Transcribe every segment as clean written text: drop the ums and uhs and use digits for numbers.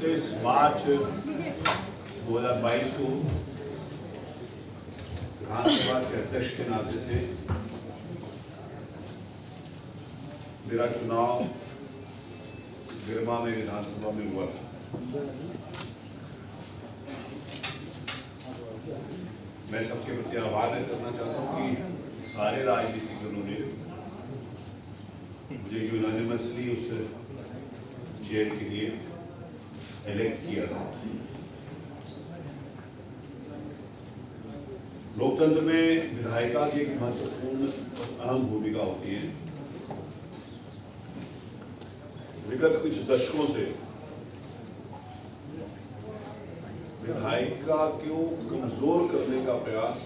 29 मार्च 2022 को विधानसभा के अध्यक्ष के नाते से मेरा चुनाव गिरमा में विधानसभा में हुआ था। मैं सबके प्रति आभार व्यक्त करना चाहता हूँ कि सारे राजनीतिक दलों ने मुझे यूनानिमसली उस चेयर के लिए इलेक्ट किया था। लोकतंत्र में विधायिका की एक महत्वपूर्ण अहम भूमिका होती है। विगत कुछ दशकों से विधायिका को कमजोर करने का प्रयास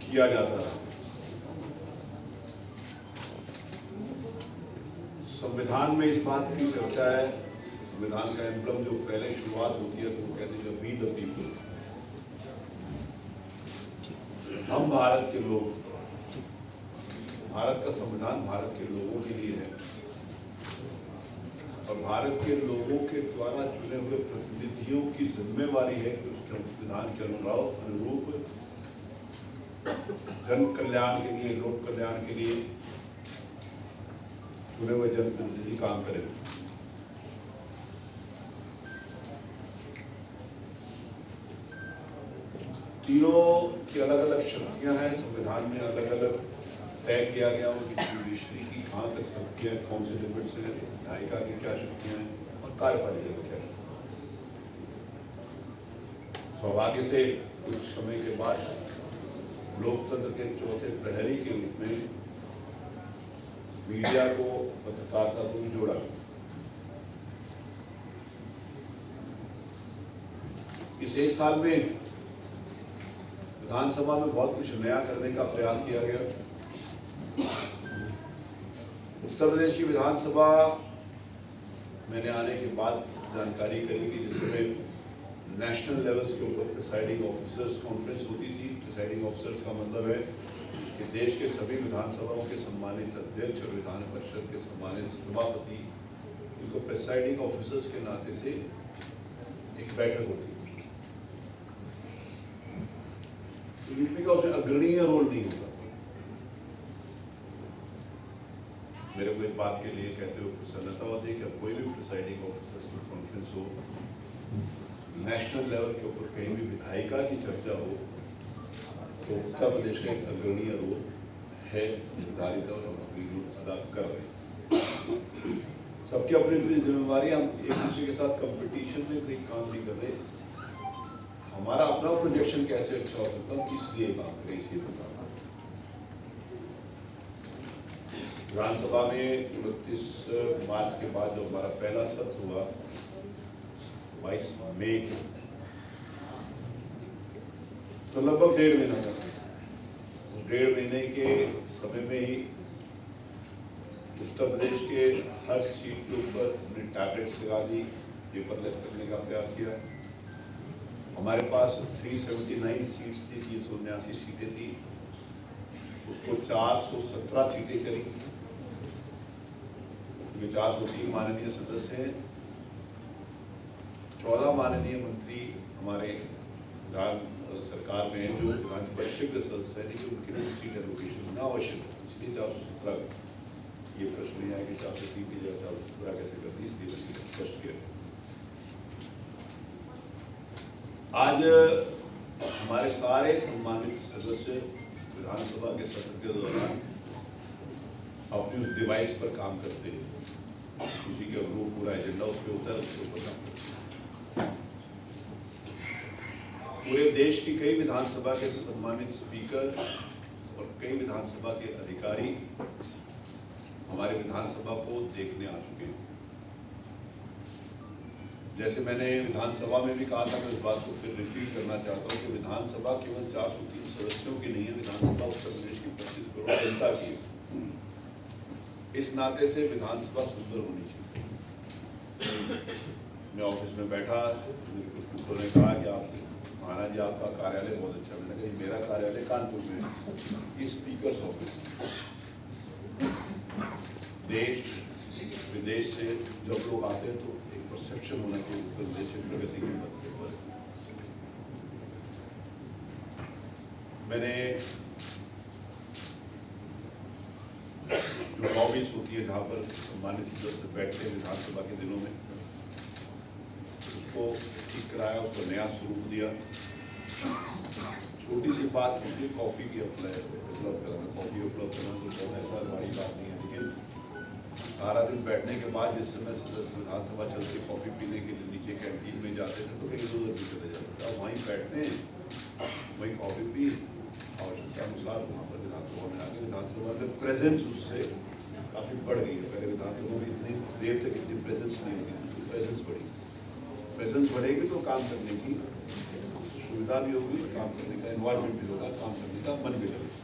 किया जाता है। संविधान में इस बात की चर्चा है, संविधान का एम्ब्लम जो पहले शुरुआत होती है तो वो कहते हैं वी द पीपल, हम भारत के लोग। भारत का संविधान भारत के लोगों के लिए है और भारत के लोगों के द्वारा चुने हुए प्रतिनिधियों की जिम्मेवारी है कि उसके संविधान के अनुरूप जन कल्याण के लिए, लोक कल्याण के लिए चुने हुए जनप्रतिनिधि काम करें। तीनों की अलग अलग शक्तियां हैं। संविधान में अलग अलग तय किया गया उनकी जुडिशरी की कहाँ तक शक्तियां, कौन से लिमिट्स हैं, न्यायिका की क्या शक्तियां हैं और कार्यपालिका की क्या शक्तियां। सौभाग्य से कुछ समय के बाद लोकतंत्र के चौथे प्रहरी के रूप में मीडिया को, पत्रकारिता को भी जोड़ा। इस एक साल में विधानसभा में बहुत कुछ नया करने का प्रयास किया गया। उत्तर प्रदेश की विधानसभा मैंने आने के बाद जानकारी करी कि जिसमें नेशनल लेवल्स के ऊपर प्रिसाइडिंग ऑफिसर्स कॉन्फ्रेंस होती थी। प्रिसाइडिंग ऑफिसर्स का मतलब है कि देश के सभी विधानसभाओं के सम्मानित अध्यक्ष और विधान परिषद के सम्मानित सभापति, इनको प्रिसाइडिंग ऑफिसर्स के नाते से एक बैठक होती थी। यूपी का उसमें अग्रणीय रोल नहीं होता। मेरे को इस बात के लिए कहते हुए प्रसन्नता होती है कि अब कोई भी प्रिसाइडिंग ऑफिसर्स की कॉन्फ्रेंस हो, नेशनल लेवल के ऊपर कहीं भी विधायिका की चर्चा हो तो उत्तर प्रदेश का एक अग्रणीय रोल है, निर्धारित और अपनी रोल अदा कर रहे हैं। सबकी अपनी अपनी जिम्मेवारी, हम एक दूसरे के साथ कंपटीशन में कोई काम नहीं कर रहे। हमारा अपना प्रोजेक्शन कैसे अच्छा हो सकता है इसलिए काम करें, इसलिए बता। विधानसभा में 29 मार्च के बाद जो हमारा पहला सत्र हुआ 22 मई को, तो लगभग 1.5 महीना था। उस 1.5 महीने के समय में ही उत्तर प्रदेश के हर सीट के ऊपर हमने टैबलेट्स लगा दी, पेपरलेस करने का प्रयास किया। हमारे पास 379 सीट्स थी, 379 सीटें थी, उसको 417 सीटें करी। 403 माननीय सदस्य हैं, 14 माननीय मंत्री हमारे सरकार में हैं जो विधान परिषद के सदस्य हैं, लेकिन उनके लिए सीट एलोकेशन होना आवश्यक है, इसलिए 417। ये प्रश्न नहीं आया कि 403 की जगह 417 कैसे कर दी, इसलिए स्पष्ट किया। आज हमारे सारे सम्मानित सदस्य विधानसभा के सत्र के दौरान अपनी उस डिवाइस पर काम करते हैं, उसी के अनुरूप पूरा एजेंडा उस पर होता है, उसके ऊपर काम करते हैं। पूरे देश की कई विधानसभा के सम्मानित स्पीकर और कई विधानसभा के अधिकारी हमारे विधानसभा को देखने आ चुके हैं। जैसे मैंने विधानसभा में भी कहा था, मैं इस बात को फिर रिपीट करना चाहता हूँ कि विधानसभा केवल 403 सदस्यों की नहीं है, विधानसभा उत्तर प्रदेश की 25 करोड़ जनता की है। इस नाते से विधानसभा सुंदर होनी चाहिए। मैं ऑफिस में बैठा, मेरे कुछ मित्रों ने कहा कि आप महाराज जी आपका कार्यालय बहुत अच्छा। मैंने कहा मेरा कार्यालय कानपुर में है, ये स्पीकर ऑफिस। देश विदेश से जब लोग आते हैं तो एक परसेप्शन होना चाहिए उत्तर प्रदेश की प्रगति के ऊपर। मैंने जो लॉबीज होती है जहाँ पर सम्मानित सदस्य बैठते हैं विधानसभा के दिनों में, उसको ठीक कराया, उसको नया स्वरूप दिया। छोटी सी बात होती है कॉफ़ी की उपलब्ध कराना, कॉफ़ी उपलब्ध कराना तो बहुत ऐसा बड़ी बात नहीं है, लेकिन सारा दिन बैठने के बाद जिस समय सदस्य विधानसभा चलते कॉफ़ी पीने के लिए नीचे कैंटीन में जाते थे तो कहीं दूर भी चले जाते थे। अब वहीं बैठते हैं, वहीं कॉफ़ी पी, आवश्यकता अनुसार वहाँ पर विधानसभा में आके विधानसभा में प्रेजेंस उससे काफ़ी बढ़ गई है। पहले विधानसभा में इतनी देर तक इतनी प्रेजेंस नहीं होती, उसकी प्रेजेंस बढ़ी। प्रेजेंस बढ़ेगी तो काम करने की सुविधा भी होगी, काम करने का एनवायरनमेंट भी होगा, काम करने का मन भी लगेगा।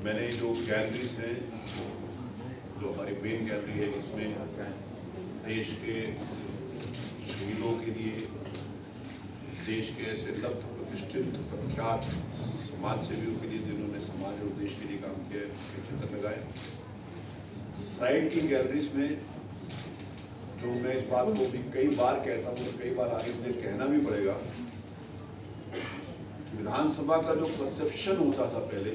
मैंने जो गैलरीज हैं, जो हमारी मेन गैलरी है, इसमें देश के शहीदों के लिए, देश के ऐसे लब्ध प्रतिष्ठित प्रख्यात समाज सेवियों के लिए जिन्होंने समाज और देश के लिए काम किया है, उसके चित्र लगाए। साइड की गैलरीज में जो मैं इस बात को भी कई बार कहता हूँ और कई बार आगे मुझे कहना भी पड़ेगा, विधानसभा का जो परसेप्शन होता था पहले,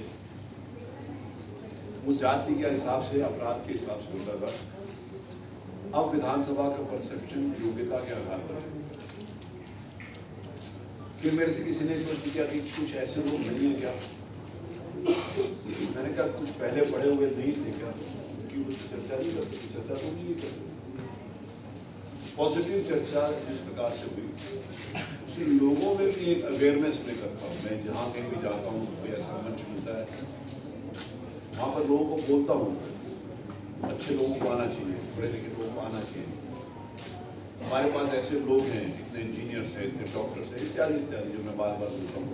वो जाति के हिसाब से, अपराध के हिसाब से होता था। अब विधानसभा का परसेप्शन योग्यता के आधार पर है। फिर मेरे से किसी ने प्रश्न किया कि कुछ ऐसे लोग नहीं है क्या? मैंने कहा कुछ पहले पढ़े हुए नहीं थे क्या, उनकी कुछ चर्चा नहीं करते, चर्चा तो नहीं करते। पॉजिटिव चर्चा जिस प्रकार से हुई, उसी लोगों में भी एक अवेयरनेस में करता हूँ। मैं जहाँ कहीं भी जाता हूँ, कोई ऐसा मंच मिलता है, वहाँ पर लोगों को बोलता हूँ, अच्छे लोगों को आना चाहिए, पढ़े लिखे लोगों को आना चाहिए। हमारे पास ऐसे लोग हैं, इतने इंजीनियर्स हैं, इतने डॉक्टर्स हैं, इत्यादि इत्यादि, जो मैं बार बार बोलता हूँ।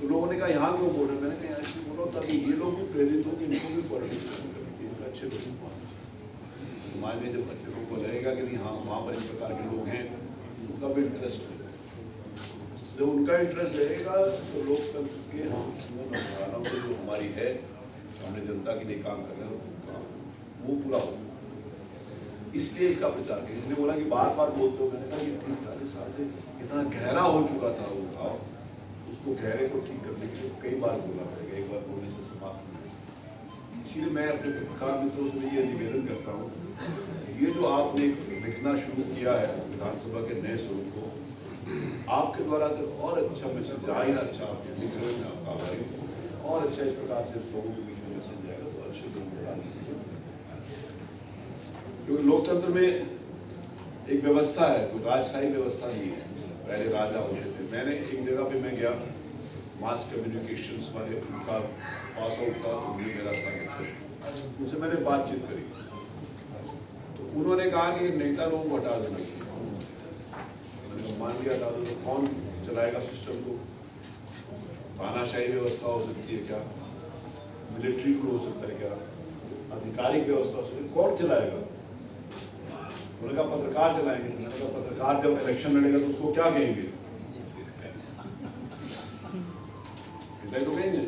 तो लोगों ने कहा यहाँ क्यों बोल रहे? मैंने कहा ऐसे बोलो ताकि ये लोग भी प्रेरित हो कि इनको भी पढ़ने की अच्छे लोग समाज में जब अच्छे लोगों को लगेगा कि नहीं, हाँ वहाँ पर इस प्रकार के लोग हैं, उनका भी इंटरेस्ट है। जब उनका इंटरेस्ट रहेगा तो लोकतंत्र के हम जो हमारी है, हमने जनता के लिए काम कर रहे हैं, वो पूरा हो। इसलिए इसका प्रचार किया। इसने बोला कि बार बार बोलते हो, मैंने कहा कि 30-40 साल से इतना गहरा हो चुका था वो भाव, उसको गहरे को ठीक करने के लिए कई बार बोला पड़ेगा, एक बार बोलने से समाप्त नहीं। इसलिए मैं अपने पत्रकार मित्रों से ये निवेदन करता हूँ, ये जो आपने लिखना शुरू किया है विधानसभा के नए स्वरूप को, आपके द्वारा अगर और अच्छा मैसेज जाए, अच्छा आपके लिख रहे हैं, आपका आभारी हूँ, और अच्छा इस प्रकार से लोगों के बीच में मैसेज जाएगा तो अच्छे लोग क्योंकि लोकतंत्र में एक व्यवस्था है, कोई राजशाही व्यवस्था नहीं है। पहले राजा होते थे। मैंने एक जगह पे मैं गया, मास कम्युनिकेशंस वाले, उनका पास आउट था, उन्होंने मेरा स्वागत, उनसे मैंने बातचीत करी तो उन्होंने कहा कि नेता लोगों को हटा देना चाहिए। मैंने मान लिया हटा दो तो कौन चलाएगा सिस्टम को? तानाशाही व्यवस्था हो सकती है क्या? मिलिट्री रूल हो सकता है क्या? आधिकारिक व्यवस्था हो सकती है? कौन चलाएगा? उन्होंने कहा पत्रकार चलाएंगे। मैंने कहा पत्रकार जब इलेक्शन लड़ेगा तो उसको क्या कहेंगे? तो कहेंगे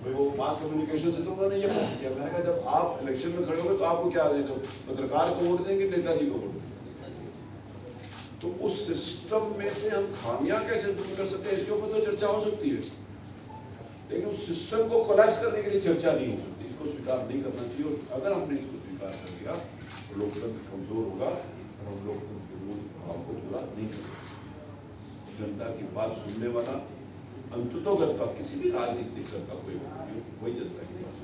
वो मास कम्युनिकेशन से तो उन्होंने ये प्रश्न किया। मैंने कहा जब आप इलेक्शन में खड़े होंगे तो आपको क्या देंगे? पत्रकार को वोट देंगे, नेताजी को वोट देंगे? तो उस सिस्टम में से हम खामियां कैसे दूर कर सकते हैं, इसके ऊपर तो चर्चा हो सकती है, लेकिन उस सिस्टम को कोलैप्स करने के लिए चर्चा नहीं हो सकती। इसको स्वीकार नहीं करना चाहिए, और अगर हमने इसको स्वीकार कर लिया तो लोकतंत्र कमजोर होगा और हम लोकतंत्र के मूल भाव को पूरा नहीं कर सकते। जनता की बात सुनने वाला अंततोगत किसी भी राजनीतिक दल का कोई वही जनता की बात।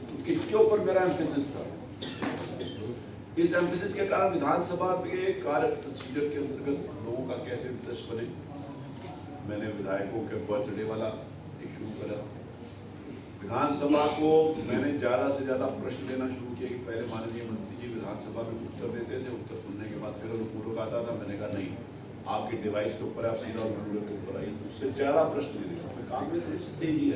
तो इसके ऊपर मेरा एम्फेसिस था। इस एम्फेसिस के कारण विधानसभा के कार्य प्रोसीजर के अंतर्गत लोगों का कैसे इंटरेस्ट बने, मैंने विधायकों के बर्थडे वाला एक शुरू करा। विधानसभा को मैंने ज़्यादा से ज़्यादा प्रश्न देना शुरू किया कि पहले माननीय मंत्री जी विधानसभा में उत्तर देते थे, उत्तर सुनने के बाद फिर अनुपूरक आता था। मैंने कहा नहीं, आपके डिवाइस के ऊपर आप सीधा अनुपूरक के ऊपर आइए, उससे ज़्यादा प्रश्न नहीं देगा, काम में तेजी है।